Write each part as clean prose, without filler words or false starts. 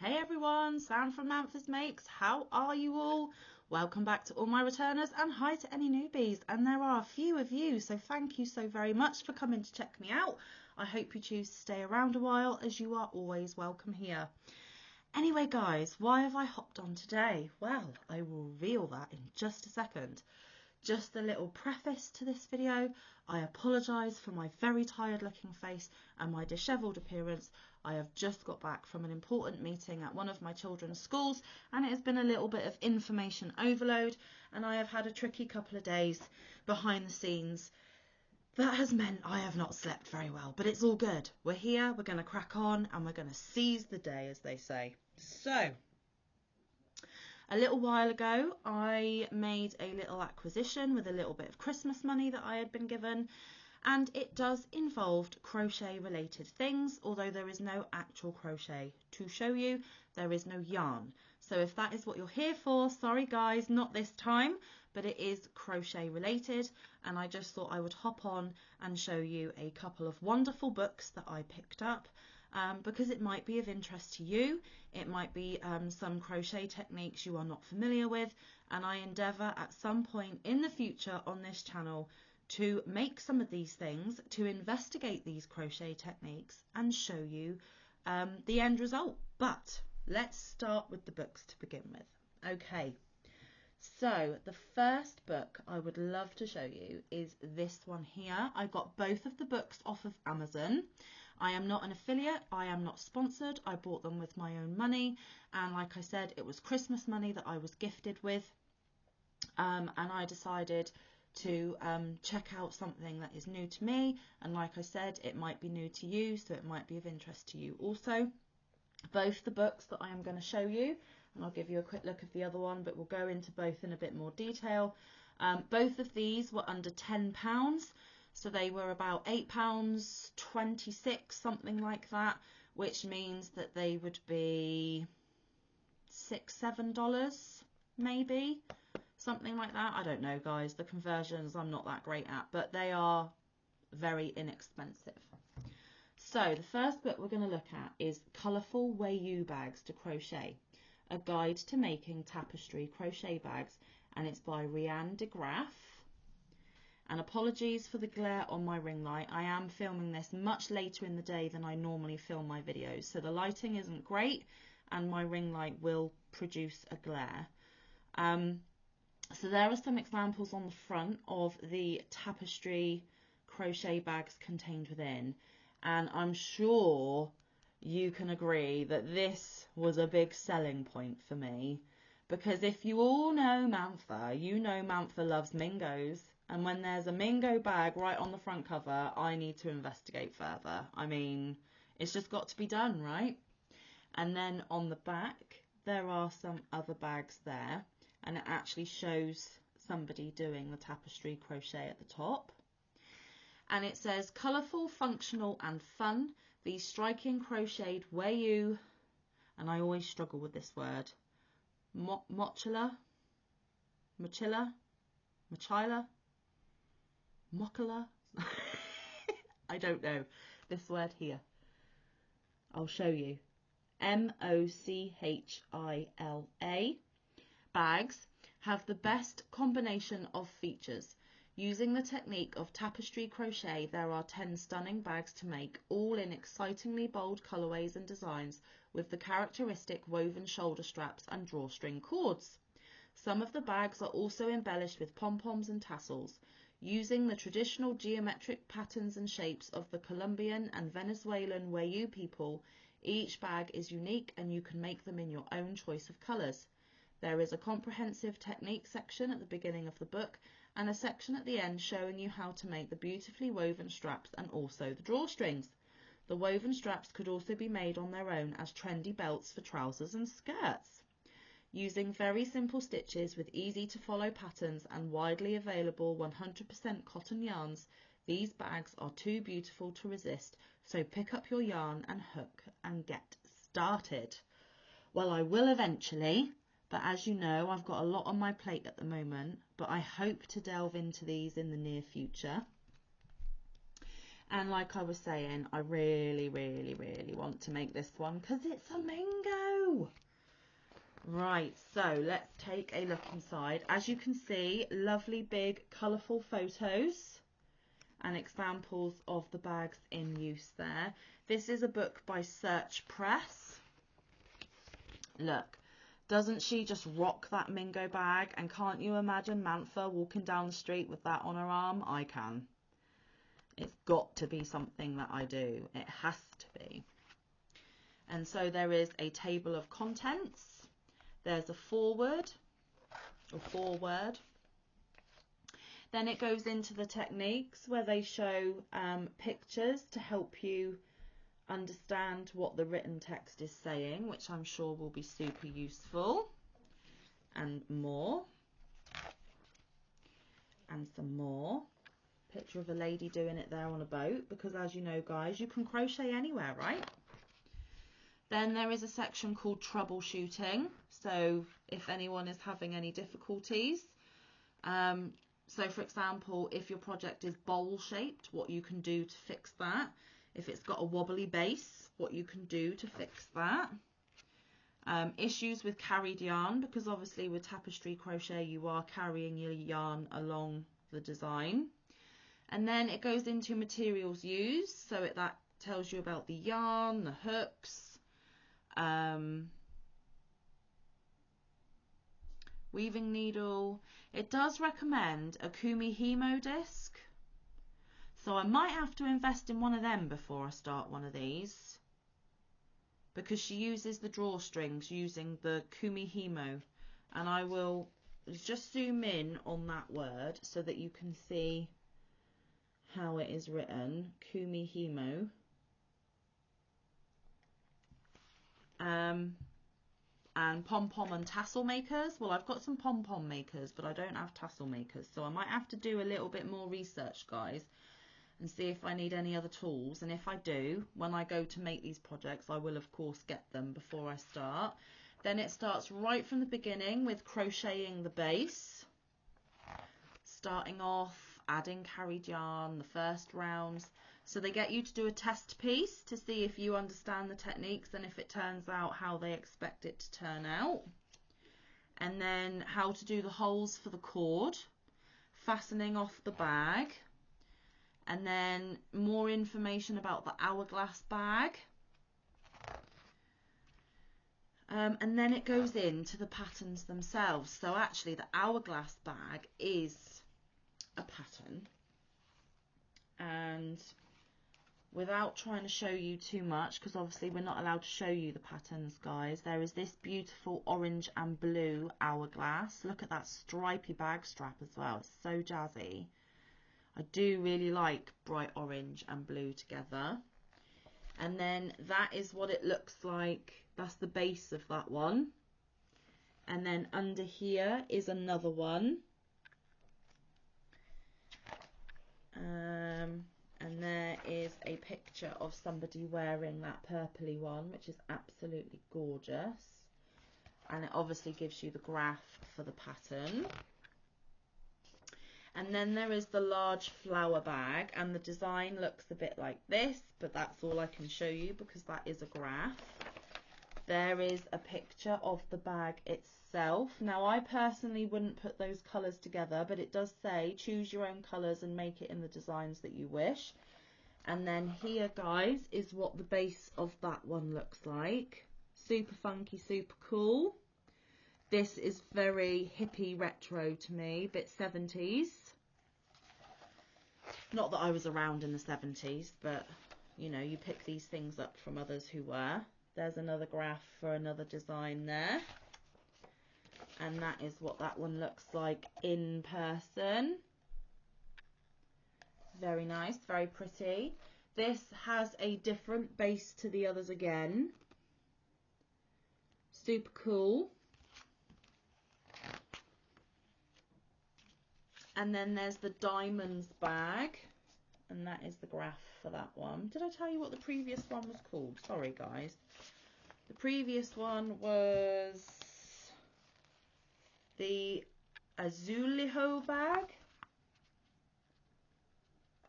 Hey everyone, Sam from Manfa's Makes. How are you all? Welcome back to all my returners and hi to any newbies. And there are a few of you, so thank you so very much for coming to check me out. I hope you choose to stay around a while, as you are always welcome here. Anyway guys, why have I hopped on today? Well, I will reveal that in just a second. Just a little preface to this video. I apologise for my very tired looking face and my dishevelled appearance. I have just got back from an important meeting at one of my children's schools and it has been a little bit of information overload and I have had a tricky couple of days behind the scenes. That has meant I have not slept very well, but it's all good. We're here, we're going to crack on and we're going to seize the day, as they say. So, a little while ago, I made a little acquisition with a little bit of Christmas money that I had been given, and it does involve crochet related things, although there is no actual crochet to show you. There is no yarn. So if that is what you're here for, sorry guys, not this time, but it is crochet related, and I just thought I would hop on and show you a couple of wonderful books that I picked up. Because it might be of interest to you, it might be some crochet techniques you are not familiar with, and I endeavour at some point in the future on this channel to make some of these things, to investigate these crochet techniques and show you the end result. But let's start with the books to begin with. Okay, so the first book I would love to show you is this one here. I got both of the books off of Amazon. I am not an affiliate, I am not sponsored, I bought them with my own money, and like I said, it was Christmas money that I was gifted with, and I decided to check out something that is new to me, and like I said, it might be new to you, so it might be of interest to you also. Both the books that I am going to show you, and I'll give you a quick look of the other one, but we'll go into both in a bit more detail. Both of these were under £10. So they were about £8.26, something like that, which means that they would be $6–7 maybe, something like that. I don't know guys, the conversions I'm not that great at, but they are very inexpensive. So the first book we're going to look at is Colourful Wayuu Bags to Crochet, a guide to making tapestry crochet bags, and it's by Rianne de Graaf. And apologies for the glare on my ring light. I am filming this much later in the day than I normally film my videos, so the lighting isn't great and my ring light will produce a glare. So there are some examples on the front of the tapestry crochet bags contained within, and I'm sure you can agree that this was a big selling point for me, because if you all know Manfa, you know Manfa loves Mingos. And when there's a Mingo bag right on the front cover, I need to investigate further. I mean, it's just got to be done, right? And then on the back, there are some other bags there. And it actually shows somebody doing the tapestry crochet at the top. And it says, colourful, functional and fun. These striking crocheted Wayuu, and I always struggle with this word, mochila, I don't know this word here. I'll show you. Mochila bags have the best combination of features. Using the technique of tapestry crochet, there are 10 stunning bags to make, all in excitingly bold colorways and designs, with the characteristic woven shoulder straps and drawstring cords. Some of the bags are also embellished with pom-poms and tassels. Using the traditional geometric patterns and shapes of the Colombian and Venezuelan Wayuu people, each bag is unique and you can make them in your own choice of colours. There is a comprehensive technique section at the beginning of the book and a section at the end showing you how to make the beautifully woven straps and also the drawstrings. The woven straps could also be made on their own as trendy belts for trousers and skirts. Using very simple stitches with easy to follow patterns and widely available 100% cotton yarns, these bags are too beautiful to resist, so pick up your yarn and hook and get started. Well, I will eventually, but as you know, I've got a lot on my plate at the moment, but I hope to delve into these in the near future. And like I was saying, I really, really, really want to make this one because it's a mango. Right, so let's take a look inside. As you can see, lovely big colourful photos and examples of the bags in use there. This is a book by Search Press. Look, doesn't she just rock that Mingo bag? And can't you imagine Manfa walking down the street with that on her arm? I can. It's got to be something that I do. It has to be. And so there is a table of contents. There's a foreword. Then it goes into the techniques where they show pictures to help you understand what the written text is saying, which I'm sure will be super useful. And more. And some more. Picture of a lady doing it there on a boat, because as you know, guys, you can crochet anywhere, right? Then there is a section called troubleshooting. So if anyone is having any difficulties, so for example, if your project is bowl shaped, what you can do to fix that. If it's got a wobbly base, what you can do to fix that. Issues with carried yarn, because obviously with tapestry crochet you are carrying your yarn along the design. And then it goes into materials used, so that tells you about the yarn, the hooks, weaving needle. It does recommend a Kumi Hemo disc, so I might have to invest in one of them before I start one of these, because she uses the drawstrings using the Kumi Hemo, and I will just zoom in on that word so that you can see how it is written. Kumi Hemo. And pom-pom and tassel makers. Well, I've got some pom-pom makers, but I don't have tassel makers, so I might have to do a little bit more research, guys, and see if I need any other tools. And if I do, when I go to make these projects, I will of course get them before I start. Then it starts right from the beginning with crocheting the base, starting off, adding carried yarn, the first rounds. So they get you to do a test piece to see if you understand the techniques and if it turns out how they expect it to turn out. And then how to do the holes for the cord, fastening off the bag, and then more information about the hourglass bag. And then it goes into the patterns themselves. So actually the hourglass bag is a pattern, and without trying to show you too much, because obviously we're not allowed to show you the patterns, guys, there is this beautiful orange and blue hourglass. Look at that stripy bag strap as well, it's so jazzy. I do really like bright orange and blue together. And then that is what it looks like. That's the base of that one. And then under here is another one. And there is a picture of somebody wearing that purpley one, which is absolutely gorgeous. And it obviously gives you the graph for the pattern. And then there is the large flower bag, and the design looks a bit like this, but that's all I can show you because that is a graph. There is a picture of the bag itself. Now I personally wouldn't put those colours together, but it does say choose your own colours and make it in the designs that you wish. And then here, guys, is what the base of that one looks like. Super funky, super cool. This is very hippie retro to me, bit 70s. Not that I was around in the 70s, but you know, you pick these things up from others who were. There's another graph for another design there. And that is what that one looks like in person. Very nice, very pretty. This has a different base to the others again. Super cool. And then there's the diamonds bag, and that is the graph for that one. Did I tell you what the previous one was called? Sorry, guys. The previous one was the Azulejo bag.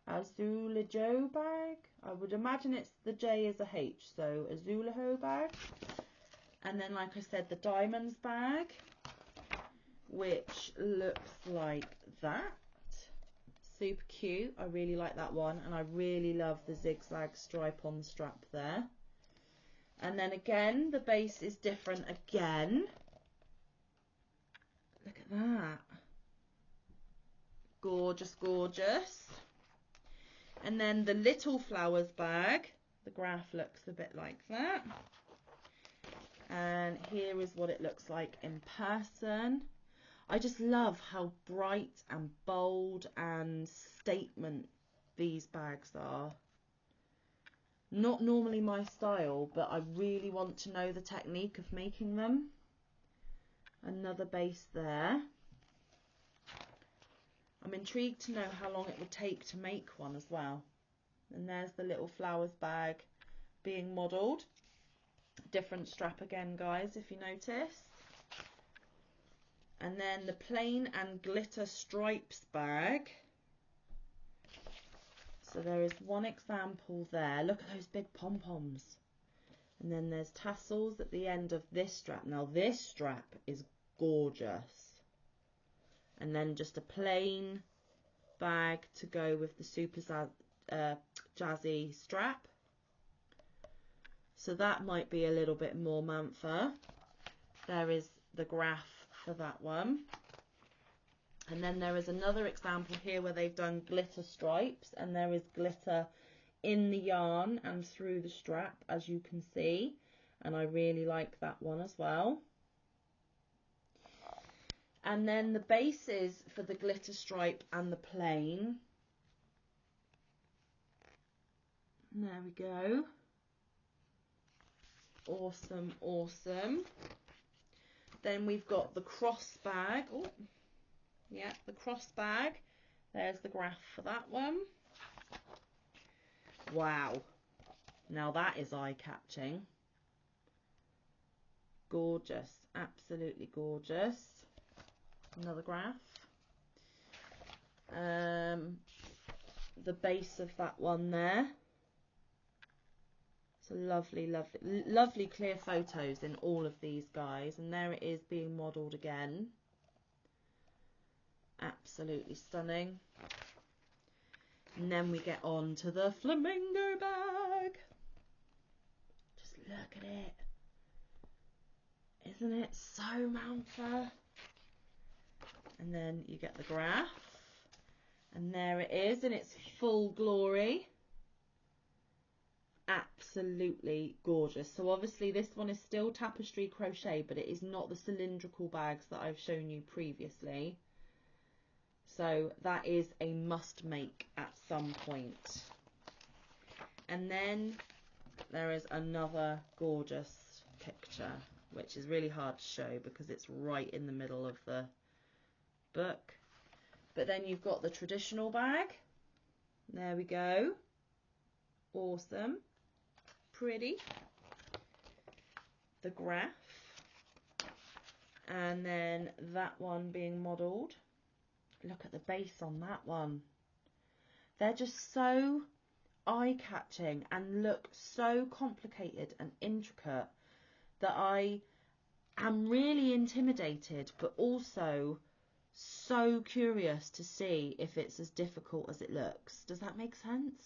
Azulejo bag. I would imagine it's the J is a H, so Azulejo bag. And then, like I said, the diamonds bag, which looks like that. Super cute. I really like that one, and I really love the zigzag stripe on the strap there. And then again, the base is different again. Look at that. Gorgeous, gorgeous. And then the little flowers bag, the graph looks a bit like that. And here is what it looks like in person. I just love how bright and bold and statement these bags are. Not normally my style, but I really want to know the technique of making them. Another base there. I'm intrigued to know how long it would take to make one as well. And there's the little flowers bag being modelled. Different strap again, guys, if you notice. And then the plain and glitter stripes bag. So there is one example there. Look at those big pom-poms. And then there's tassels at the end of this strap. Now this strap is gorgeous. And then just a plain bag to go with the super jazzy strap. So that might be a little bit more Manfa. There is the graph for that one. And then there is another example here where they've done glitter stripes, and there is glitter in the yarn and through the strap, as you can see. And I really like that one as well. And then the bases for the glitter stripe and the plain. There we go. Awesome, awesome. Then we've got the cross bag. Oh, yeah, the cross bag. There's the graph for that one. Wow. Now that is eye-catching. Gorgeous, absolutely gorgeous. Another graph. The base of that one there. So lovely, lovely, lovely clear photos in all of these guys. And there it is being modelled again. Absolutely stunning. And then we get on to the flamingo bag. Just look at it. Isn't it so Manfa? And then you get the graph. And there it is in its full glory. Absolutely gorgeous. So obviously this one is still tapestry crochet, but it is not the cylindrical bags that I've shown you previously. So that is a must make at some point. And then there is another gorgeous picture, which is really hard to show because it's right in the middle of the book. But then you've got the traditional bag. There we go. Awesome. Pretty. The graph. And then that one being modelled. Look at the base on that one. They're just so eye-catching and look so complicated and intricate that I am really intimidated, but also so curious to see if it's as difficult as it looks. Does that make sense?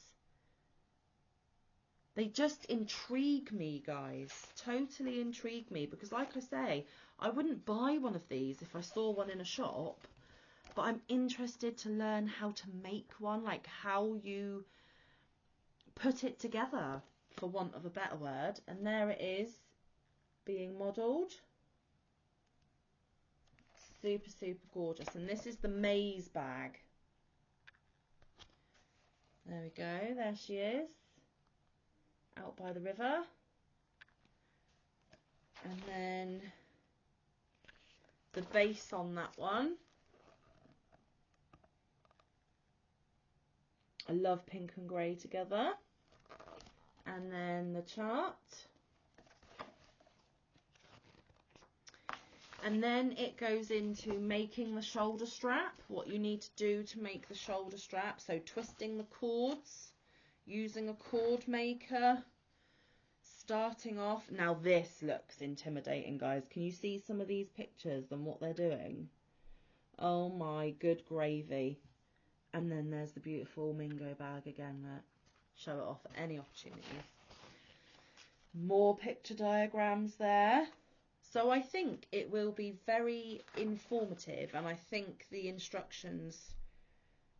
They just intrigue me, guys. Totally intrigue me, because like I say, I wouldn't buy one of these if I saw one in a shop, but I'm interested to learn how to make one, like how you put it together, for want of a better word. And there it is being modelled. Super, super gorgeous. And this is the maze bag. There we go. There she is. Out by the river. And then the base on that one. I love pink and grey together. And then the chart. And then it goes into making the shoulder strap, what you need to do to make the shoulder strap. So twisting the cords, using a cord maker, starting off. Now this looks intimidating, guys. Can you see some of these pictures and what they're doing? Oh my good gravy. And then there's the beautiful Mingo bag again. That show it off at any opportunity. More picture diagrams there. So I think it will be very informative, and I think the instructions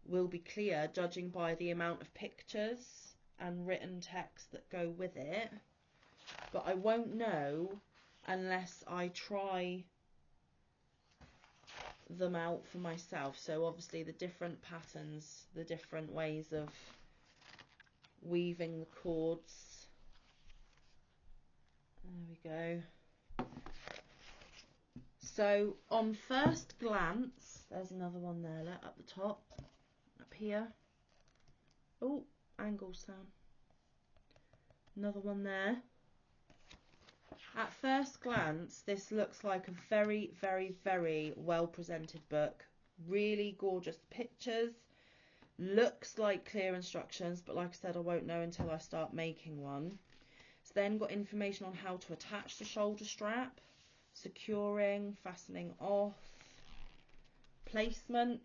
will be clear, judging by the amount of pictures and written text that go with it. But I won't know unless I try them out for myself. So obviously the different patterns, the different ways of weaving the cords. There we go. So on first glance, there's another one there, look, up the top, up here. Oh, angles down. Another one there. At first glance, this looks like a very, very, very well presented book. Really gorgeous pictures. Looks like clear instructions, but like I said, I won't know until I start making one. It's then got information on how to attach the shoulder strap, securing, fastening off, placement,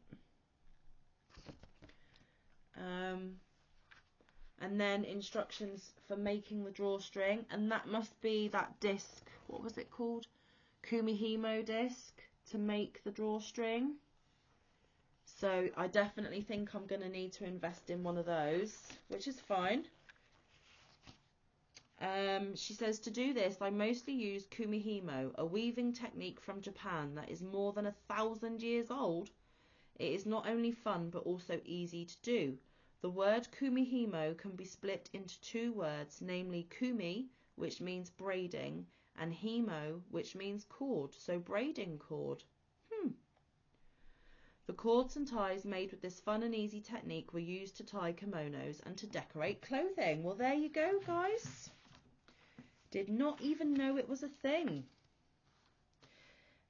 and then instructions for making the drawstring, and that must be that disc, what was it called? Kumihimo disc to make the drawstring. So I definitely think I'm going to need to invest in one of those, which is fine. She says, to do this, I mostly use kumihimo, a weaving technique from Japan that is more than 1,000 years old. It is not only fun, but also easy to do. The word kumihimo can be split into two words, namely kumi, which means braiding, and himo, which means cord, so braiding cord. The cords and ties made with this fun and easy technique were used to tie kimonos and to decorate clothing. Well, there you go, guys. Did not even know it was a thing.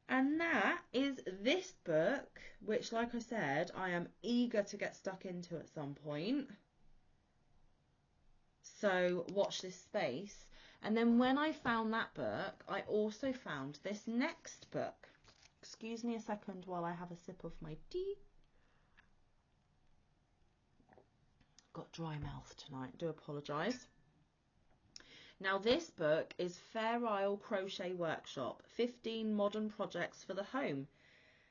And that is this book, which, like I said, I am eager to get stuck into at some point. So watch this space. And then when I found that book, I also found this next book. Excuse me a second while I have a sip of my tea. Got dry mouth tonight, do apologise. Now this book is Fair Isle Crochet Workshop, 15 Modern Projects for the Home.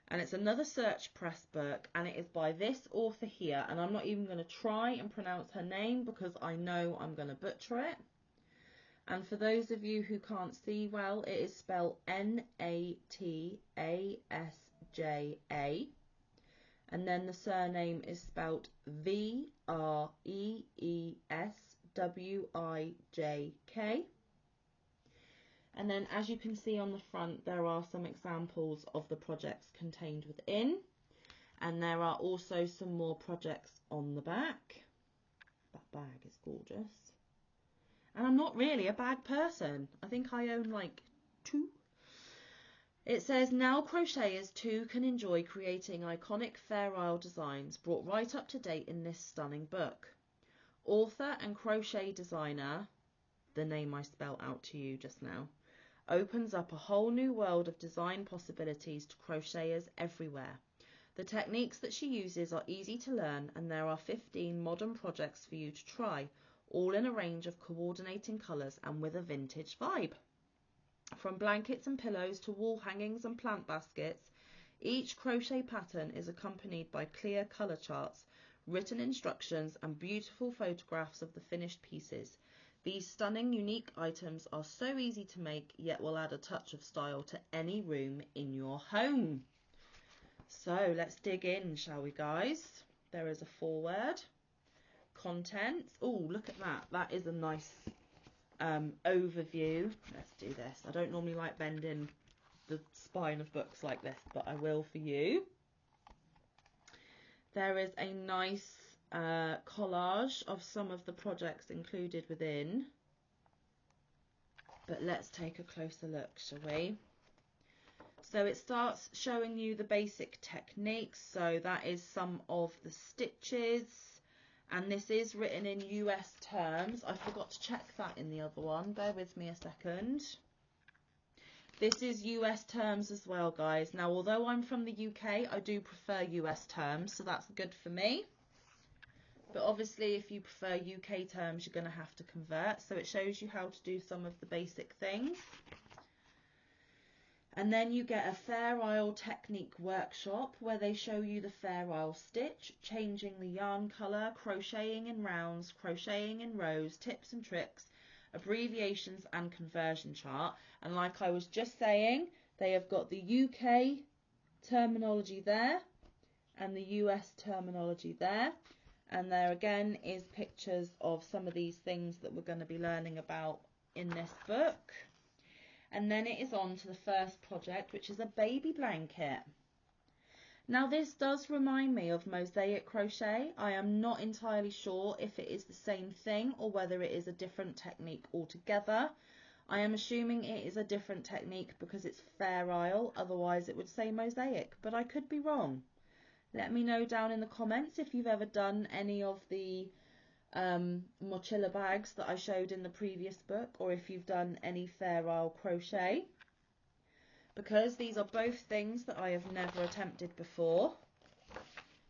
And it's another Search Press book, and it is by this author here. And I'm not even going to try and pronounce her name because I know I'm going to butcher it. And for those of you who can't see well, it is spelled Natasja. And then the surname is spelled Vreeswijck. And then, as you can see on the front, there are some examples of the projects contained within. And there are also some more projects on the back. That bag is gorgeous. And I'm not really a bag person. I think I own like 2. It says, now crocheters too can enjoy creating iconic Fair Isle designs brought right up to date in this stunning book. Author and crochet designer, the name I spelled out to you just now, opens up a whole new world of design possibilities to crocheters everywhere. The techniques that she uses are easy to learn, and there are 15 modern projects for you to try, all in a range of coordinating colours and with a vintage vibe. From blankets and pillows to wall hangings and plant baskets, each crochet pattern is accompanied by clear colour charts, written instructions and beautiful photographs of the finished pieces. These stunning, unique items are so easy to make, yet will add a touch of style to any room in your home. So let's dig in, shall we, guys? There is a foreword. Contents. Oh, look at that. That is a nice overview. Let's do this. I don't normally like bending the spine of books like this, but I will for you. There is a nice collage of some of the projects included within. But let's take a closer look, shall we? So it starts showing you the basic techniques. So that is some of the stitches, and this is written in US terms. I forgot to check that in the other one. Bear with me a second. This is US terms as well, guys. Now, although I'm from the UK, I do prefer US terms, so that's good for me. But obviously, if you prefer UK terms, you're going to have to convert. So it shows you how to do some of the basic things. And then you get a Fair Isle technique workshop where they show you the Fair Isle stitch, changing the yarn colour, crocheting in rounds, crocheting in rows, tips and tricks, abbreviations and conversion chart. And like I was just saying, they have got the UK terminology there and the US terminology there. And there again is pictures of some of these things that we're going to be learning about in this book. And then it is on to the first project, which is a baby blanket. Now this does remind me of mosaic crochet. I am not entirely sure if it is the same thing or whether it is a different technique altogether. I am assuming it is a different technique because it's Fair Isle, otherwise it would say mosaic, but I could be wrong. Let me know down in the comments if you've ever done any of the mochila bags that I showed in the previous book, or if you've done any Fair Isle crochet, because these are both things that I have never attempted before.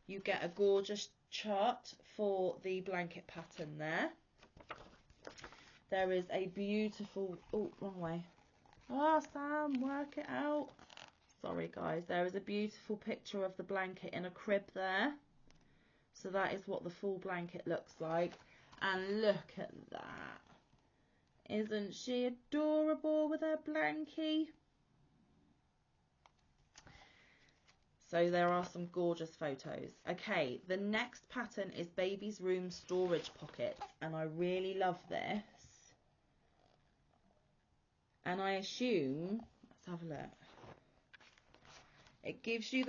You get a gorgeous chart for the blanket pattern there. There is a beautiful, oh, wrong way. Oh, Sam, work it out. Sorry guys, there is a beautiful picture of the blanket in a crib there. So that is what the full blanket looks like. And look at that. Isn't she adorable with her blankie? So there are some gorgeous photos. Okay, the next pattern is Baby's Room Storage Pockets. And I really love this. And I assume, let's have a look. It gives you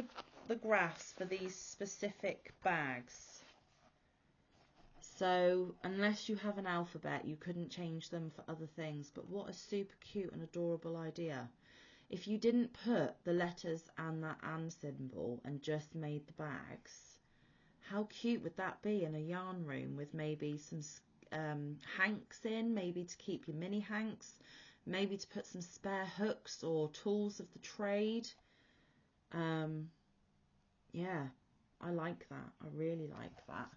the graphs for these specific bags. So unless you have an alphabet, you couldn't change them for other things. But what a super cute and adorable idea. If you didn't put the letters and that and symbol and just made the bags, how cute would that be in a yarn room with maybe some hanks in, maybe to keep your mini hanks, maybe to put some spare hooks or tools of the trade. Yeah, I like that. I really like that.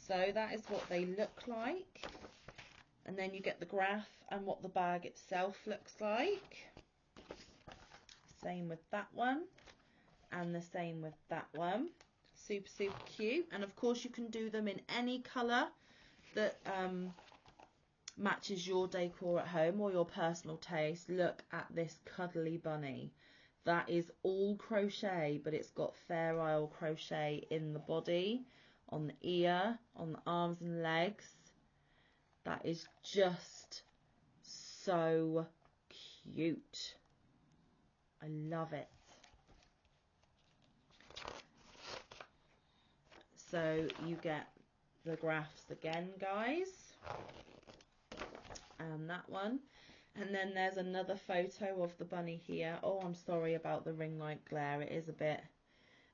So that is what they look like. And then you get the graph and what the bag itself looks like. Same with that one. And the same with that one. Super, super cute. And of course you can do them in any colour that matches your decor at home or your personal taste. Look at this cuddly bunny. That is all crochet, but it's got Fair Isle crochet in the body, on the ear, on the arms and legs. That is just so cute. I love it. So you get the graphs again, guys. And that one. And then there's another photo of the bunny here. Oh, I'm sorry about the ring light glare. It is a bit.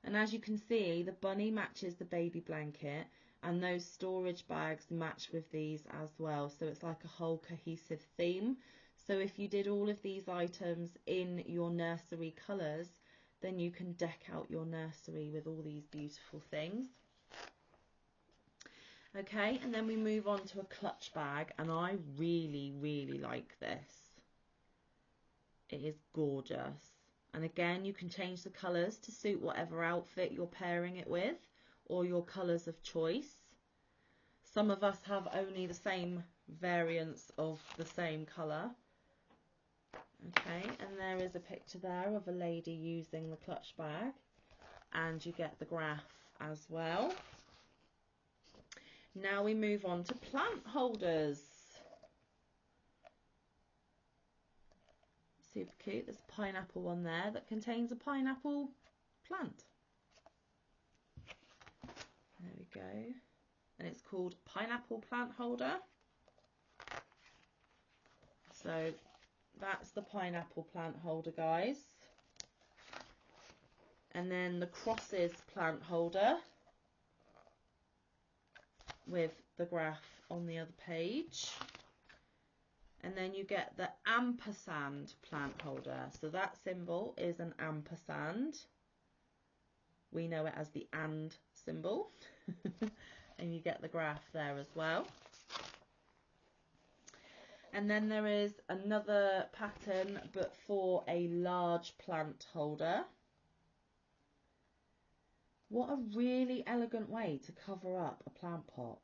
And as you can see, the bunny matches the baby blanket. And those storage bags match with these as well. So it's like a whole cohesive theme. So if you did all of these items in your nursery colours, then you can deck out your nursery with all these beautiful things. Okay, and then we move on to a clutch bag, and I really, really like this. It is gorgeous. And again, you can change the colours to suit whatever outfit you're pairing it with, or your colours of choice. Some of us have only the same variants of the same colour. Okay, and there is a picture there of a lady using the clutch bag, and you get the graph as well. Now we move on to plant holders. Super cute. There's a pineapple one there that contains a pineapple plant. There we go. And it's called Pineapple Plant Holder. So that's the pineapple plant holder, guys. And then the crosses plant holder with the graph on the other page. And then you get the ampersand plant holder. So that symbol is an ampersand. We know it as the and symbol. And you get the graph there as well. And then there is another pattern, but for a large plant holder. What a really elegant way to cover up a plant pot.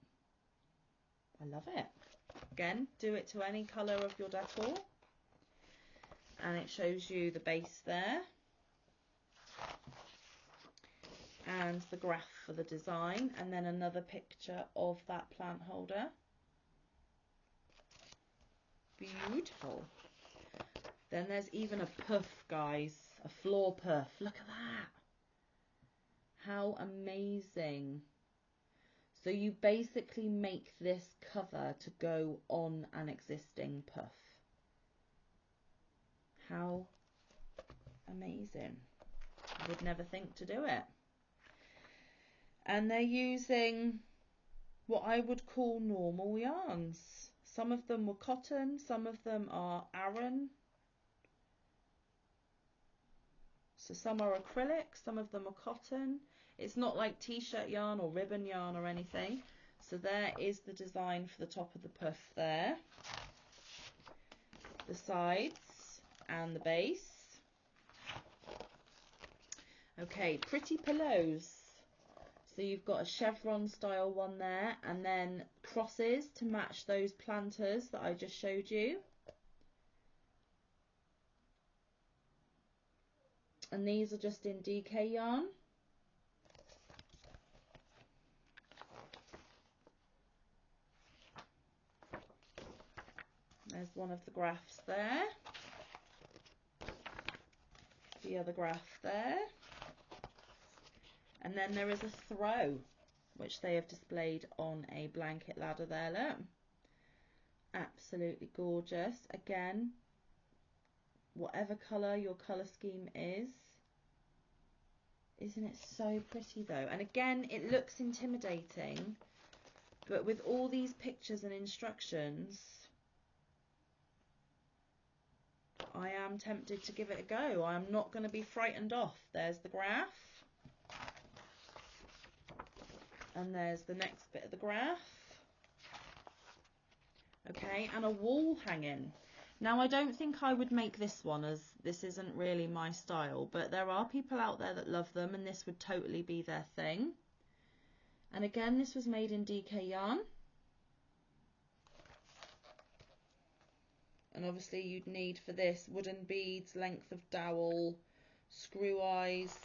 I love it. Again, do it to any colour of your decor. And it shows you the base there. And the graph for the design. And then another picture of that plant holder. Beautiful. Then there's even a puff, guys. A floor puff. Look at that. How amazing. So you basically make this cover to go on an existing puff. How amazing. I would never think to do it. And they're using what I would call normal yarns. Some of them were cotton, some of them are Aran. So some are acrylic, some of them are cotton. It's not like t-shirt yarn or ribbon yarn or anything. So there is the design for the top of the puff there. The sides and the base. Okay, pretty pillows. So you've got a chevron style one there, and then crosses to match those planters that I just showed you. And these are just in DK yarn. There's one of the graphs there. The other graph there. And then there is a throw, which they have displayed on a blanket ladder there, look. Absolutely gorgeous. Again, whatever colour your colour scheme is. Isn't it so pretty though? And again, it looks intimidating, but with all these pictures and instructions, I am tempted to give it a go. I'm not going to be frightened off. There's the graph. And there's the next bit of the graph. Okay, and a wall hanging. Now, I don't think I would make this one, as this isn't really my style, but there are people out there that love them, and this would totally be their thing. And again, this was made in DK yarn. And obviously you'd need for this wooden beads, length of dowel, screw eyes.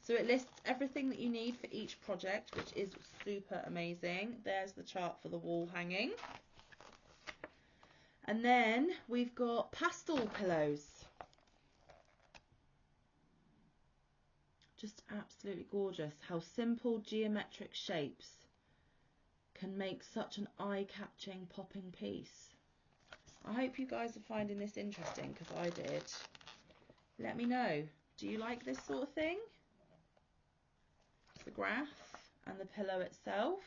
So it lists everything that you need for each project, which is super amazing. There's the chart for the wall hanging. And then we've got pastel pillows. Just absolutely gorgeous. How simple geometric shapes can make such an eye-catching, popping piece. I hope you guys are finding this interesting, because I did. Let me know. Do you like this sort of thing? The graph and the pillow itself.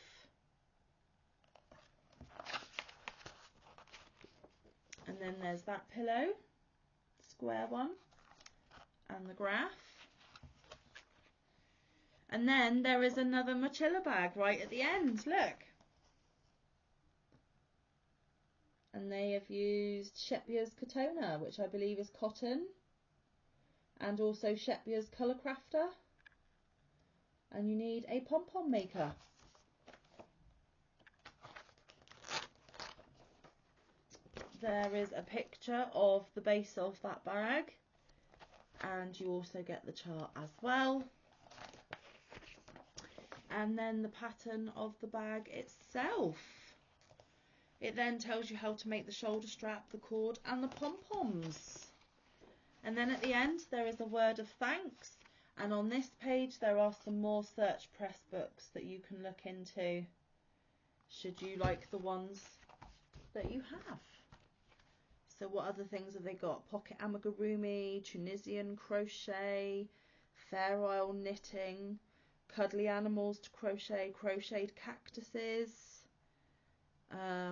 And then there's that pillow, square one, and the graph. And then there is another mochila bag right at the end, look. And they have used Shepier's Katona, which I believe is cotton, and also Shepier's Colour Crafter. And you need a pom-pom maker. There is a picture of the base of that bag, and you also get the chart as well. And then the pattern of the bag itself. It then tells you how to make the shoulder strap, the cord, and the pom-poms. And then at the end there is a word of thanks. And on this page there are some more search press books that you can look into, should you like the ones that you have. So what other things have they got? Pocket amigurumi, Tunisian crochet, Fair Isle knitting, cuddly animals to crochet, crocheted cactuses,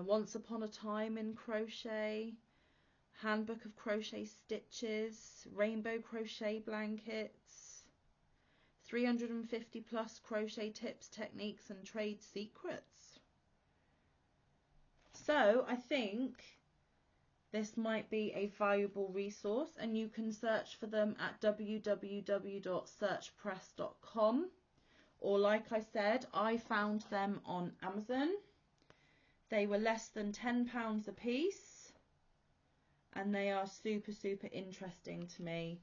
Once Upon a Time in Crochet, Handbook of Crochet Stitches, Rainbow Crochet Blankets, 350 plus crochet tips, techniques and trade secrets. So I think this might be a valuable resource, and you can search for them at www.searchpress.com, or like I said, I found them on Amazon. They were less than £10 a piece, and they are super interesting to me.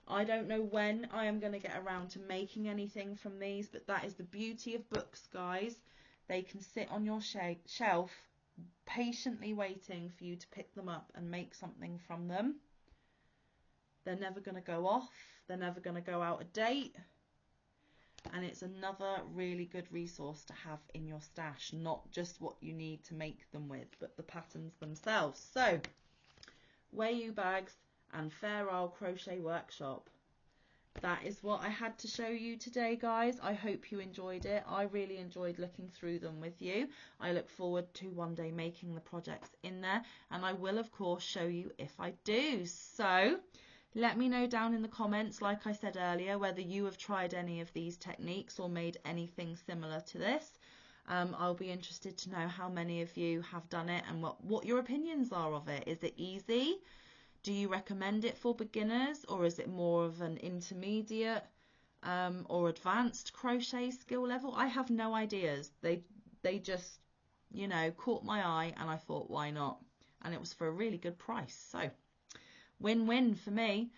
I don't know when I am going to get around to making anything from these, but that is the beauty of books, guys. They can sit on your shelf patiently waiting for you to pick them up and make something from them. They're never going to go off, they're never going to go out of date, and it's another really good resource to have in your stash, not just what you need to make them with, but the patterns themselves. So Wayuu bags and Fair Isle Crochet Workshop. That is what I had to show you today, guys. I hope you enjoyed it. I really enjoyed looking through them with you. I look forward to one day making the projects in there, and I will of course show you if I do. So let me know down in the comments, like I said earlier, whether you have tried any of these techniques or made anything similar to this. I'll be interested to know how many of you have done it and what your opinions are of it. Is it easy? Do you recommend it for beginners, or is it more of an intermediate or advanced crochet skill level? I have no ideas. They just, you know, caught my eye and I thought, why not? And it was for a really good price. So win-win for me.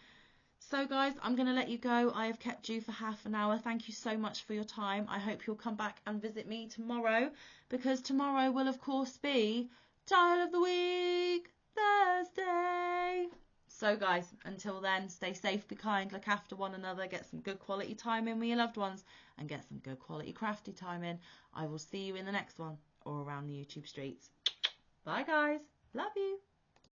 So guys, I'm going to let you go. I have kept you for half an hour. Thank you so much for your time. I hope you'll come back and visit me tomorrow, because tomorrow will of course be Tile of the Week Thursday. So guys, until then, stay safe, be kind, look after one another, get some good quality time in with your loved ones, and get some good quality crafty time in. I will see you in the next one, or around the YouTube streets. Bye guys, love you.